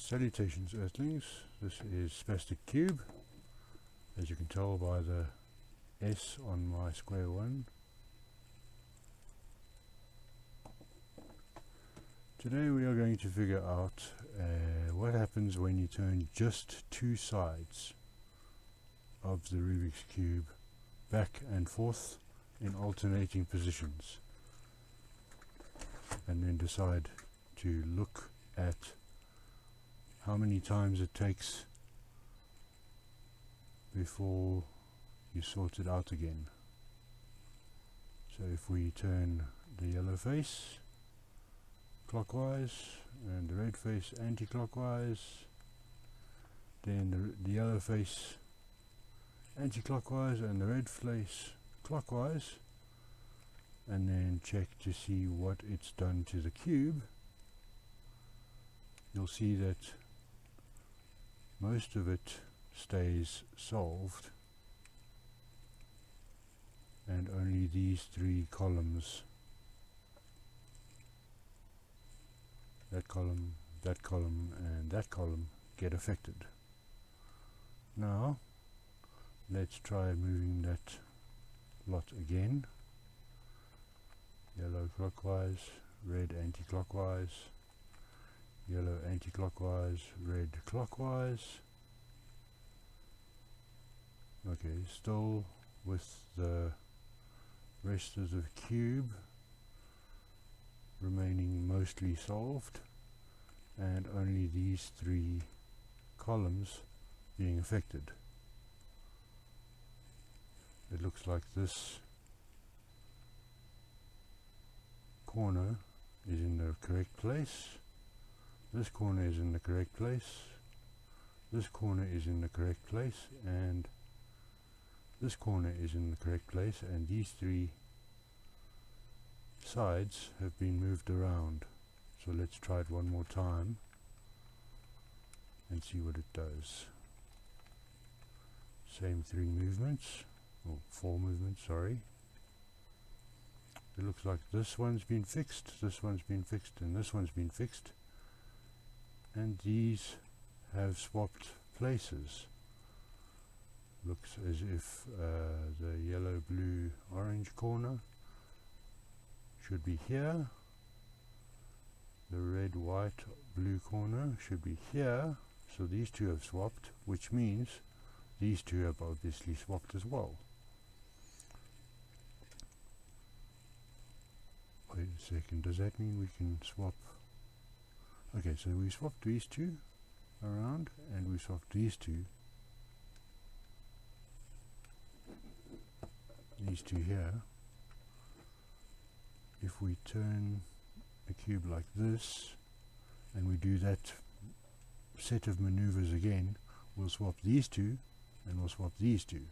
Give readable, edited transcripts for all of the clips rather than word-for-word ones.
Salutations Earthlings, this is Spastic Cube, as you can tell by the S on my square one. Today we are going to figure out what happens when you turn just two sides of the Rubik's Cube back and forth in alternating positions, and then decide to look at how many times it takes before you sort it out again. So if we turn the yellow face clockwise and the red face anti-clockwise, then the yellow face anti-clockwise and the red face clockwise, and then check to see what it's done to the cube, you'll see that most of it stays solved, and only these three columns, that column, that column, and that column, get affected. Now let's try moving that lot again. Yellow clockwise, red anti-clockwise, yellow anti-clockwise, red clockwise. Okay, still with the rest of the cube remaining mostly solved, and only these three columns being affected. It looks like this corner is in the correct place, this corner is in the correct place, this corner is in the correct place, and this corner is in the correct place, and these three sides have been moved around. So let's try it one more time and see what it does. Same three movements, or four movements, sorry. It looks like this one's been fixed, this one's been fixed, and this one's been fixed, and these have swapped places. Looks as if the yellow, blue, orange corner should be here, the red, white, blue corner should be here, so these two have swapped, which means these two have obviously swapped as well. Wait a second, does that mean we can swap? Okay, so we swapped these two around, and we swapped these two here. If we turn a cube like this and we do that set of maneuvers again, we'll swap these two and we'll swap these two,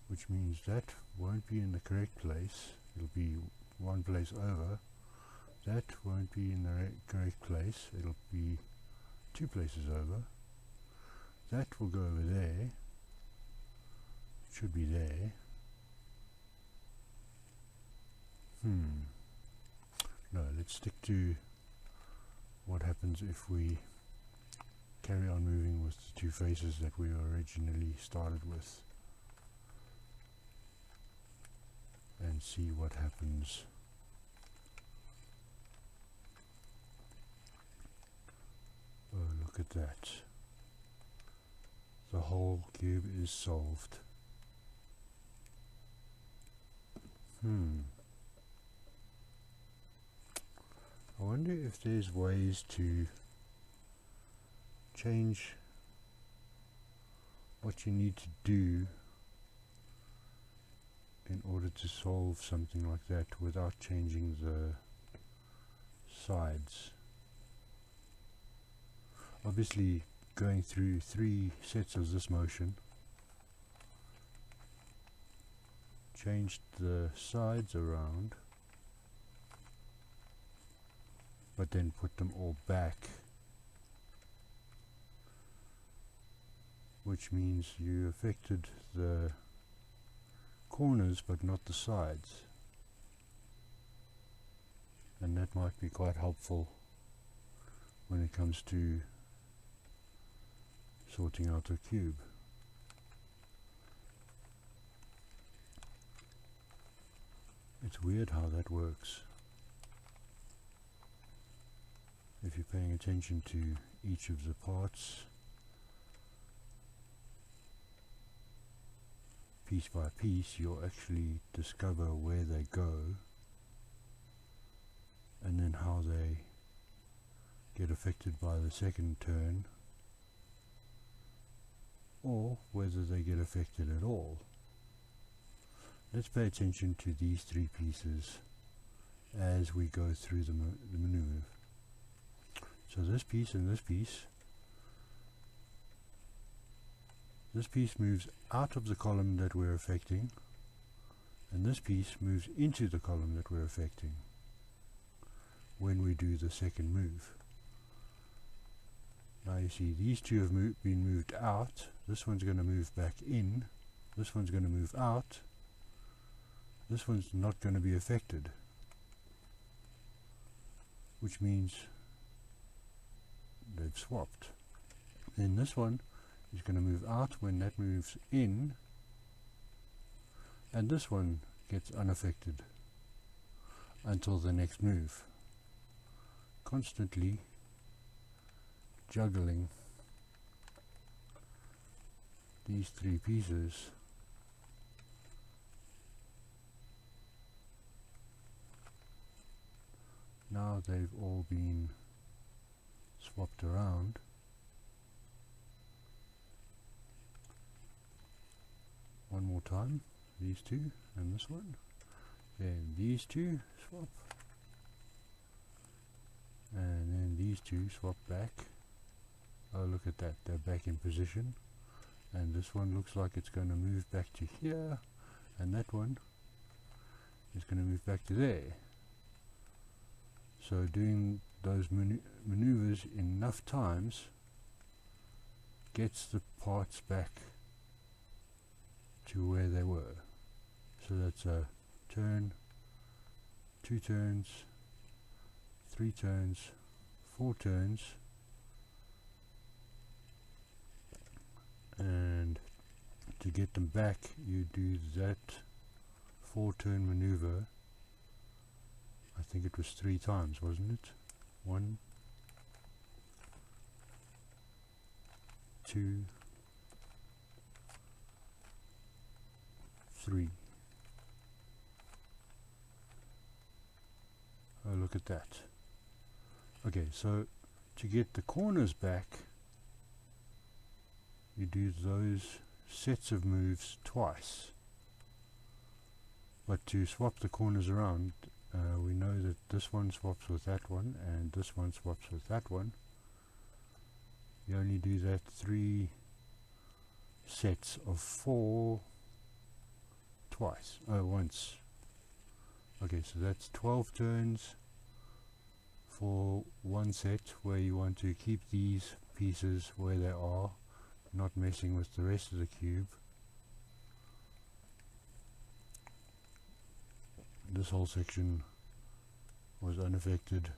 which means that won't be in the correct place, it'll be one place over. That won't be in the correct place, it'll be two places over. That will go over there, should be there. No, let's stick to what happens if we carry on moving with the two faces that we originally started with, and see what happens. Oh, look at that. The whole cube is solved. I wonder if there's ways to change what you need to do in order to solve something like that without changing the sides. Obviously, going through three sets of this motion, changed the sides around, but then put them all back, which means you affected the corners but not the sides. and that might be quite helpful when it comes to sorting out a cube. It's weird how that works. If you're paying attention to each of the parts piece by piece, you'll actually discover where they go and then how they get affected by the second turn, or whether they get affected at all. Let's pay attention to these three pieces as we go through the maneuver. So this piece and this piece moves out of the column that we're affecting, and this piece moves into the column that we're affecting when we do the second move. Now you see these two have been moved out. This one's going to move back in. This one's going to move out. This one's not going to be affected, which means they've swapped. Then this one is going to move out when that moves in, and this one gets unaffected until the next move. Constantly juggling these three pieces now they've all been swapped around. One more time, these two and this one, then these two swap, and then these two swap back. Oh, look at that, they're back in position, and this one looks like it's going to move back to here, and that one is going to move back to there. So doing those maneuvers enough times gets the parts back to where they were. So that's a turn, 2 turns, 3 turns, 4 turns, and to get them back you do that 4-turn maneuver. I think it was 3 times, wasn't it? 1, 2, 3. Oh, look at that. Okay, so to get the corners back, you do those sets of moves twice. But to swap the corners around, we know that this one swaps with that one, and this one swaps with that one. You only do that 3 sets of 4 twice. Oh, once. Okay, so that's 12 turns for one set where you want to keep these pieces where they are, not messing with the rest of the cube. This whole section was unaffected.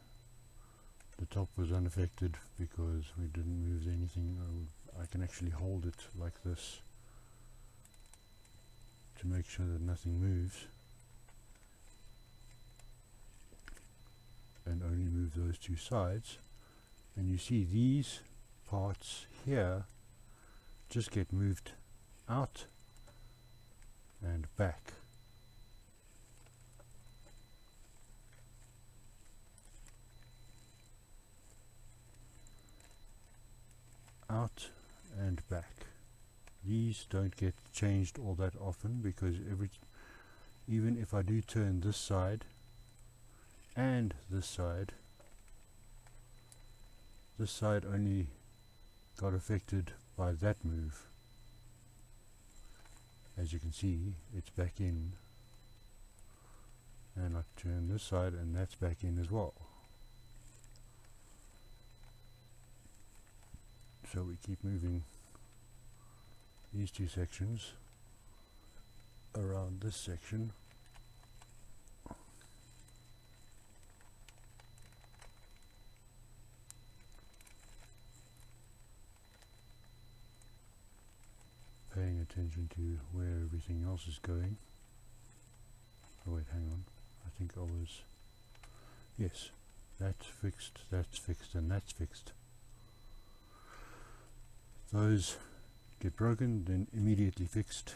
The top was unaffected because we didn't move anything. I can actually hold it like this to make sure that nothing moves, and only move those 2 sides. And you see these parts here just get moved out and back. Out and back. These don't get changed all that often because even if I do turn this side and this side only got affected by that move. As you can see, it's back in, and I turn this side and that's back in as well. So we keep moving these 2 sections around this section. attention to where everything else is going. Oh wait, hang on. I think I was... Yes, that's fixed, and that's fixed. Those get broken, then immediately fixed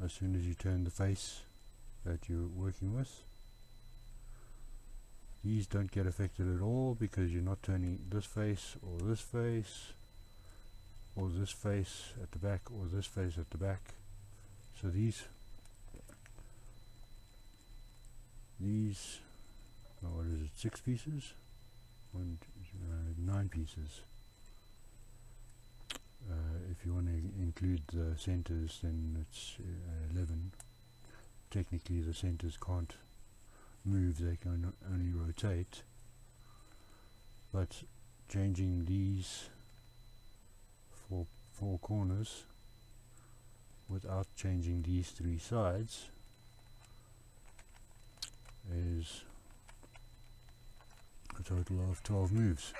as soon as you turn the face that you're working with. These don't get affected at all because you're not turning this face or this face or this face at the back or this face at the back. So these what is it, 6 pieces? 9 pieces. If you want to include the centers, then it's 11. Technically the centers can't move, they can only rotate, but changing these 4 corners without changing these 3 sides is a total of 12 moves.